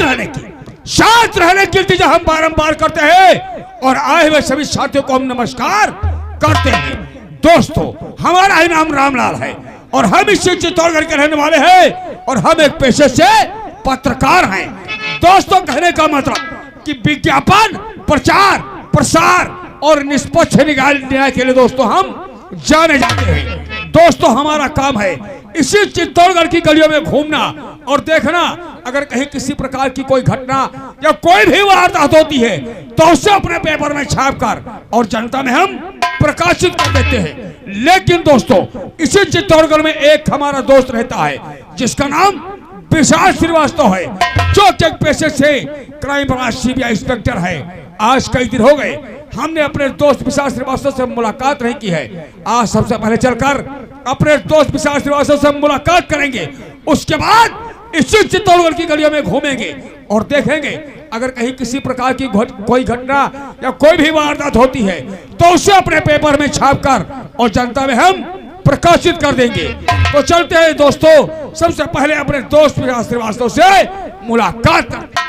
शांत रहने की इल्तिजा हम बारंबार करते हैं और आए हुए सभी साथियों को हम नमस्कार करते हैं। दोस्तों, हमारा ही नाम रामलाल है और हम इसी चित्तौड़गढ़ के रहने वाले हैं और हम एक पेशे से पत्रकार हैं। दोस्तों, कहने का मतलब कि विज्ञापन, प्रचार, प्रसार और निष्पक्ष न्याय के लिए दोस्तों हम जाने जाते हैं। दोस्तों, हमारा काम है इसी चित्तौड़गढ़ की गलियों में घूमना और देखना, अगर कहीं किसी प्रकार की कोई घटना या कोई भी वारदात होती है तो उसे अपने पेपर में छापकर और जनता में हम प्रकाशित कर देते हैं। लेकिन दोस्तों, इसी चित्तौड़गढ़ में एक हमारा दोस्त रहता है जिसका नाम विशाल श्रीवास्तव है, जो एक पेशे से क्राइम ब्रांच सीबीआई इंस्पेक्टर है। आज कई दिन हो गए हमने अपने दोस्त विशाल श्रीवास्तव से मुलाकात नहीं की है। आज सबसे पहले चलकर अपने दोस्त विशाल श्रीवास्तव से मुलाकात करेंगे, उसके बाद इसी चित्तौड़गढ़ की गलियों में घूमेंगे और देखेंगे अगर कहीं किसी प्रकार की कोई घटना या कोई भी वारदात होती है तो उसे अपने पेपर में छापकर और जनता में हम प्रकाशित कर देंगे। तो चलते हैं दोस्तों, सबसे पहले अपने दोस्त विशाल श्रीवास्तव से मुलाकात करते हैं।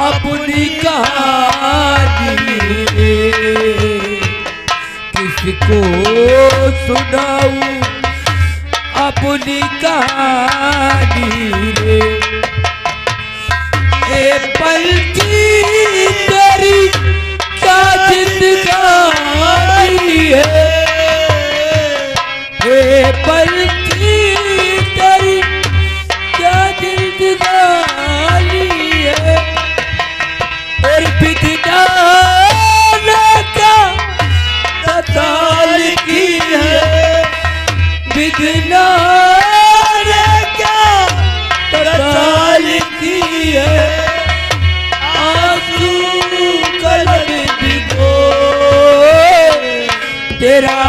अपनी कहानी किसको सुनाऊं अपनी कहानी रे, ए पल की तेरी क्या जिंदगानी है, ए पल की तेरी क्या जिंदगानी है, और बिदना क्या तताल की है, बिदना क्या तताल की है, आंसू कलम भिगो तेरा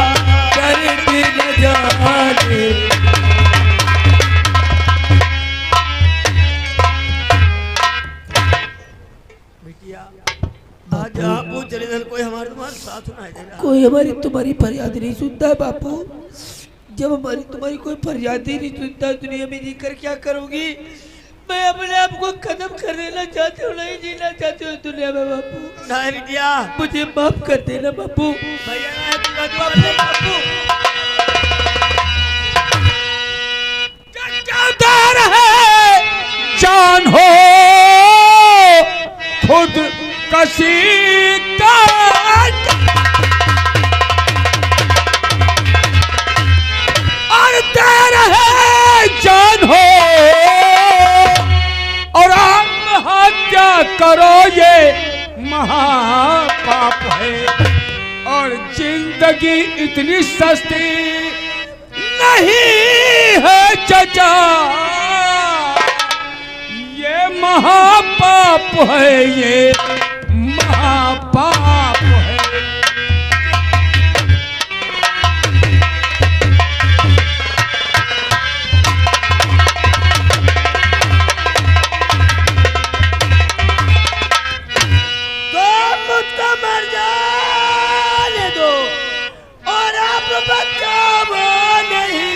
दर्द न जाने। कोई हमारी तुम्हारी फरियाद नहीं सुनता है बापू। जब हमारी तुम्हारी कोई फरियाद ही नहीं सुनता दुनिया में जीकर क्या करोगी? मैं अपने आप को खत्म कर देना चाहती हूँ, नहीं जीना चाहती हूँ दुनिया में बापू। मुझे माफ कर देना बापू। जान हो खुद कसी का और तेरा है जान हो और आत्महत्या करो, ये महापाप है और जिंदगी इतनी सस्ती नहीं है चचा, ये महापाप है, ये महापाप है। तो मर जाने दो और आप बचाओ नहीं,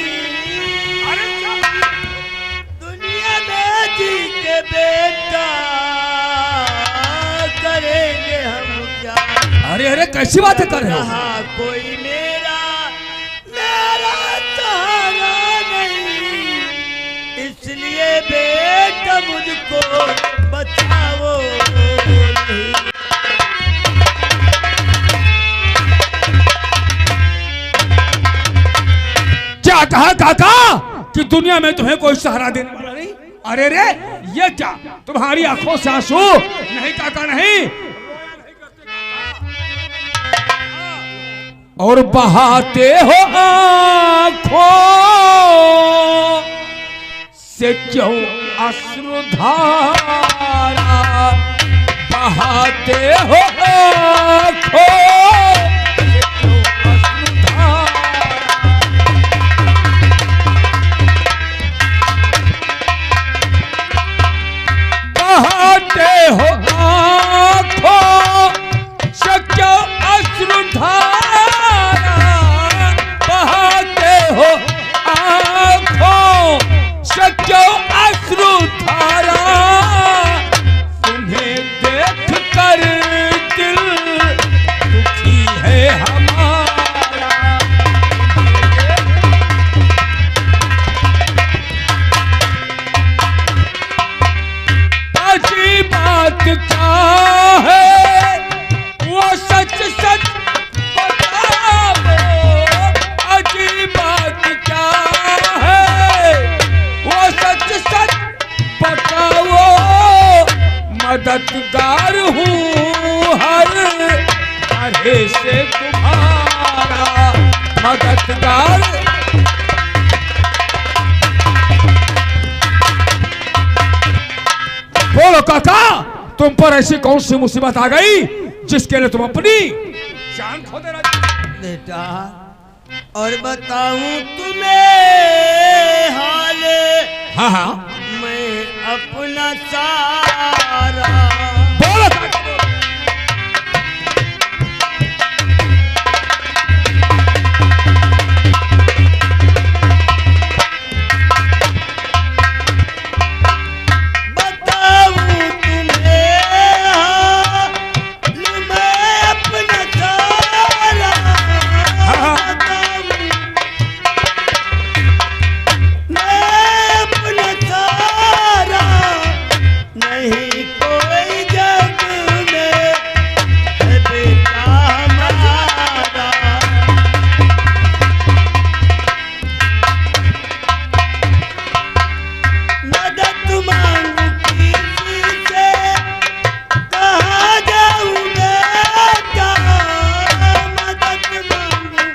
दुनिया में जी के बेटा करेंगे हम क्या? अरे अरे कैसी बात कर रहे हो? कोई मेरा सहारा नहीं, इसलिए बेटा मुझको बचाओ नहीं। क्या कहा काका कि दुनिया में तुम्हें कोई सहारा देने वाला नहीं? अरे रे, ये क्या तुम्हारी आंखों से आंसू? नहीं काका नहीं, और बहाते हो आंखों से क्यों अश्रुधारा बहाते हो आँखों से क्यों अश्रुधारा बहाते हो आँखों से क्यों अश्रुधारा बहाते हो आँखों से क्यों अश्रुधारा तुम्हें देख कर दिल दुखी है हमारा ऐसी बात क्या है वो सच सच बताओ अजीब बात क्या है वो सच सच बताओ मददगार हूँ हर तरह से तुम्हारा मददगार बोलो काका तुम पर ऐसी कौन सी मुसीबत आ गई जिसके लिए तुम अपनी जान खो देना बेटा और बताऊं तुम्हें हाल हाँ हाँ मैं अपना सारा बोलो काका बोलो। बताऊं तुम्हें हाल मैं अपना सारा बताऊं मैं अपना सारा नहीं कोई जग में है बेटा हमारा मदद मांगू किसी से कहाँ जाऊँ बेटा मदद मांगू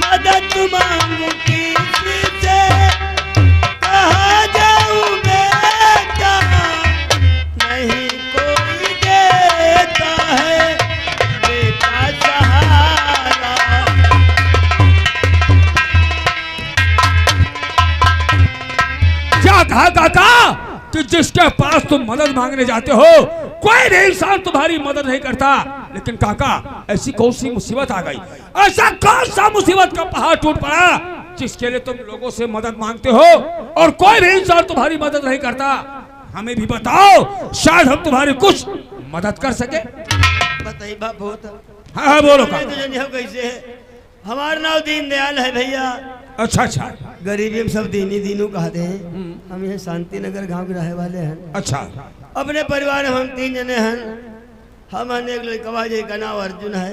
मदद मांगू किसी से कहाँ जाऊँ बेटा नहीं कोई देता है बेटा सहारा क्या कहा काका कि जिसके पास तुम मदद मांगने जाते हो कोई भी इंसान तुम्हारी मदद नहीं करता लेकिन काका ऐसी कौन सी मुसीबत आ गई ऐसा कौन सा मुसीबत का पहाड़ टूट पड़ा जिसके लिए तुम लोगों से मदद मांगते हो और कोई भी इंसान तुम्हारी मदद नहीं करता हमें भी बताओ शायद हम तुम्हारी कुछ मदद कर सके बताइए बाप होता हाँ हाँ बोलो मैं काका तो जानिए कैसे है हमारा नाम दीनदयाल है भैया अच्छा अच्छा गरीबी में सब दीनी दीनू कहते हैं हम यहाँ शांति नगर गाँव के रहने वाले हैं अच्छा अपने परिवार में हम 3 जने हैं हम हैं एक लड़का जी का नाम अर्जुन है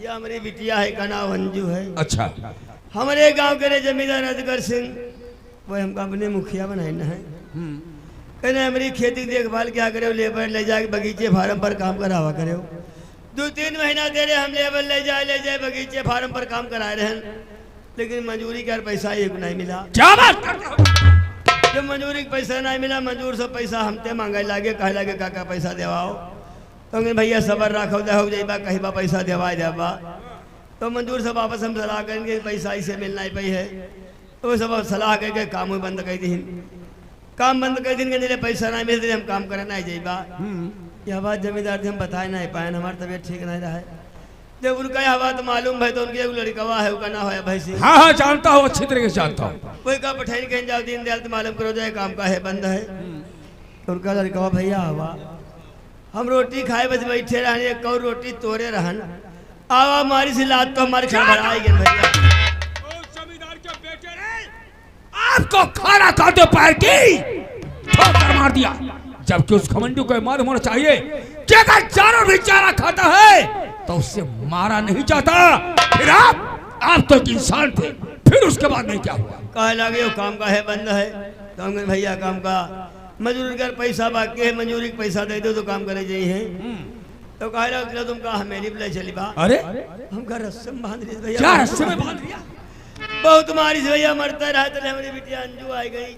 या हमारी बिटिया है का नाम अंजू है अच्छा हमारे गांव के रे जमींदार अजगर सिंह वो हमका अपने मुखिया बनाना है कहने हमारी खेती की देखभाल क्या करे लेबर ले जाके बगीचे फार्म पर काम करावा करे 2-3 महीना दे रहे हम लेबर ले जाए बगीचे फार्म पर काम करा रहे हैं लेकिन मजदूरी का पैसा एक नहीं मिला क्या बात करते हो जब मजदूरी का पैसा नहीं मिला मजदूर सब पैसा हमते मांगे लागे कहे लागे काका पैसा देवाओ तो भैया सबर रखो दे जाइबा कहीं बा पैसा देवा जाबा तो मजदूर सब आपस हम सलाह करेंगे पैसा इसे मिलना ही पई है तो सब सलाह करके काम बंद कर दी काम बंद कर दिन के पैसा नहीं मिलते हम काम करना ही जाइबा यह बात जमींदार हम बताए नहीं पाए हमारी तबीयत ठीक नहीं रहा है जब उनका यह बात मालूम है तो उनकी एक लड़कवा है उसका ना हो भाई सिंह हाँ हाँ जानता हूँ अच्छी तरीके से जानता हूँ कोई का पठाई कहीं जाओ दीनदयाल तो मालूम करो जाए काम का है बंद है तो उनका लड़कवा भैया हवा हम रोटी खाए बस बैठे रहने एक और रोटी तोड़े रहन आवा हमारी से लात तो हमारे घर आई गए भैया जमींदार के बेटे ने आपको खाना खाते पैर की ठोकर मार दिया जबकि उस घमंडी को मालूम होना चाहिए कि अगर जानवर भी चारा खाता है तो उससे मारा नहीं जाता फिर आप तो एक इंसान थे फिर उसके बाद में क्या हुआ कहे लगे वो काम का है बंद है तो हम कहे भैया काम का मजदूरी का पैसा बाकी है मजदूरी का पैसा दे दो तो काम करे जाइए तो कहे लगे तुम कहा मेरी ले चली बा अरे हम का रस्म बांध रही भैया क्या रस्से में बांध दिया बहुत मारी से भैया मरता रहा तो हमारी बिटिया अंजू आ गई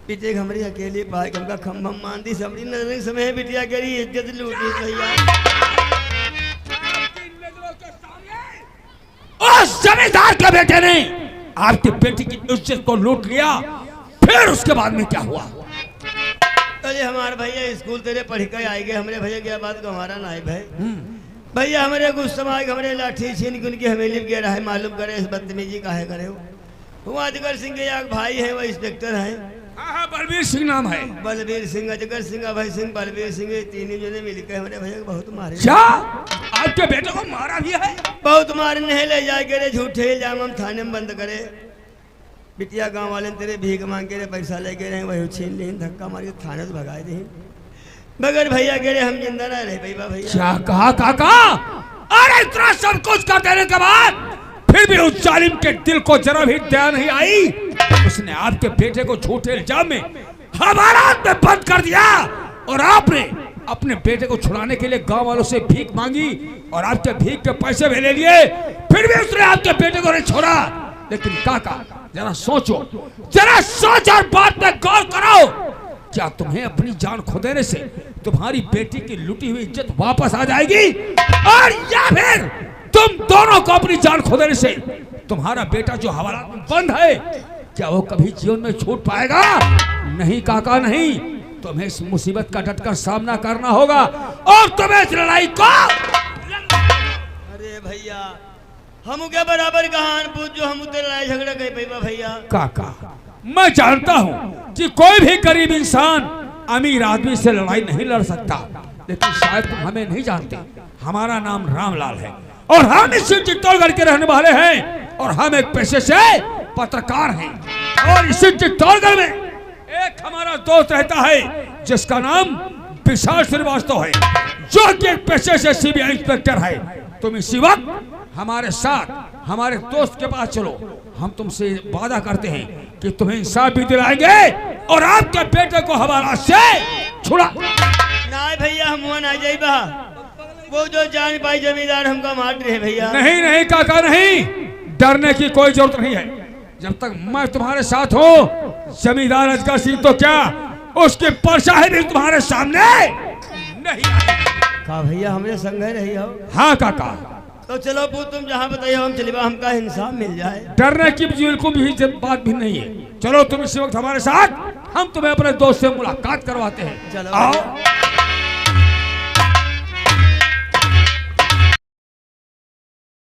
पिटे हमारी अकेली पाए हमका खम्भम मानती सबरी नजर समय बिटिया करी इज्जत लूटी भैया उस जमींदार के बेटे ने आपकी बेटी की इज्जत को लूट लिया, फिर उसके बाद में क्या हुआ? अरे हमारे भैया स्कूल तेरे पढ़ कर आए गए हमारे भैया क्या बात को हमारा ना है भाई भैया हमारे गुस्सा में हमारे लाठी छीन के उनकी हवेली में गया रहा है मालूम करे इस बदतमीजी काहे करे वो अजगर सिंह के एक भाई है वो इंस्पेक्टर है हाँ बलबीर सिंह नाम है। बलबीर सिंह अजगर सिंह अभय सिंह बलबीर सिंह तीनों जने मिलकर हमारे भैया को बहुत मारे क्या आपके बेटे को मारा भी है? बहुत मारे नहीं ले जाए करे झूठे इल्जाम हम थाने में बंद करे बिटिया गांव वाले तेरे भीख मांग के पैसा ले गए वही छीन ली धक्का मार के थाने से भगा दी बगैर भैया गिरे हम जिंदा ना रहे भैया क्या कहा काका? अरे इतना सब कुछ कर देने के बाद फिर भी उस जालिम के दिल को जरा भी दया नहीं आई। उसने आपके बेटे को झूठे इल्जाम में हवालात में बंद कर दिया और आपने अपने बेटे को छुड़ाने के लिए गांव वालों से भीख मांगी और आपके भीख के पैसे भी ले लिए, फिर भी उसने आपके बेटे को नहीं छोड़ा। लेकिन काका जरा सोचो, जरा सोच और बात में गौर करो, क्या तुम्हें अपनी जान खो देने से तुम्हारी बेटी की लुटी हुई इज्जत वापस आ जाएगी, और या फिर तुम दोनों को अपनी जान खो देने से तुम्हारा बेटा जो हवाला में बंद है क्या वो कभी जीवन में छूट पाएगा? नहीं काका नहीं, तुम्हें इस मुसीबत का डटकर सामना करना होगा और तुम्हें इस लड़ाई को अरे भैया हम क्या बराबर कहान पूछ जो हम उधर लड़ाई झगड़ा गए भैया काका मैं जानता हूँ कि कोई भी गरीब इंसान अमीर आदमी से लड़ाई नहीं लड़ सकता, लेकिन शायद तुम हमें नहीं जानते। हमारा नाम रामलाल है और हम इस चित्तौड़गढ़ के रहने वाले हैं और हम एक पेशे से पत्रकार हैं। और इस चित्तौड़गढ़ में एक हमारा दोस्त रहता है जिसका नाम विशाल श्रीवास्तव है, जो कि एक पेशे से सीबीआई इंस्पेक्टर है। तुम इसी वक्त हमारे साथ हमारे दोस्त के पास चलो, हम तुमसे वादा करते हैं कि तुम्हें इंसाफ भी दिलाएंगे और आपके बेटे को हवाला से छुड़ा। ना भैया हम वहाँ ना जाइबा, वो जो जान पाई जमींदार हमका मार रहे भैया। नहीं नहीं काका नहीं, डरने की कोई जरूरत नहीं है। जब तक मैं तुम्हारे साथ हूँ, जमींदार अजगर सिंह तो क्या उसकी परछाई भी तुम्हारे सामने नहीं। का भैया हमारे संग रही हो? हाँ काका। तो चलो तुम जहाँ बताइए हम चलिए, हमका इंसाफ मिल जाए। डरने की बिल्कुल भी बात भी नहीं है। चलो तुम इस वक्त हमारे साथ, हम तुम्हें अपने दोस्त से मुलाकात करवाते हैं। चलो आओ।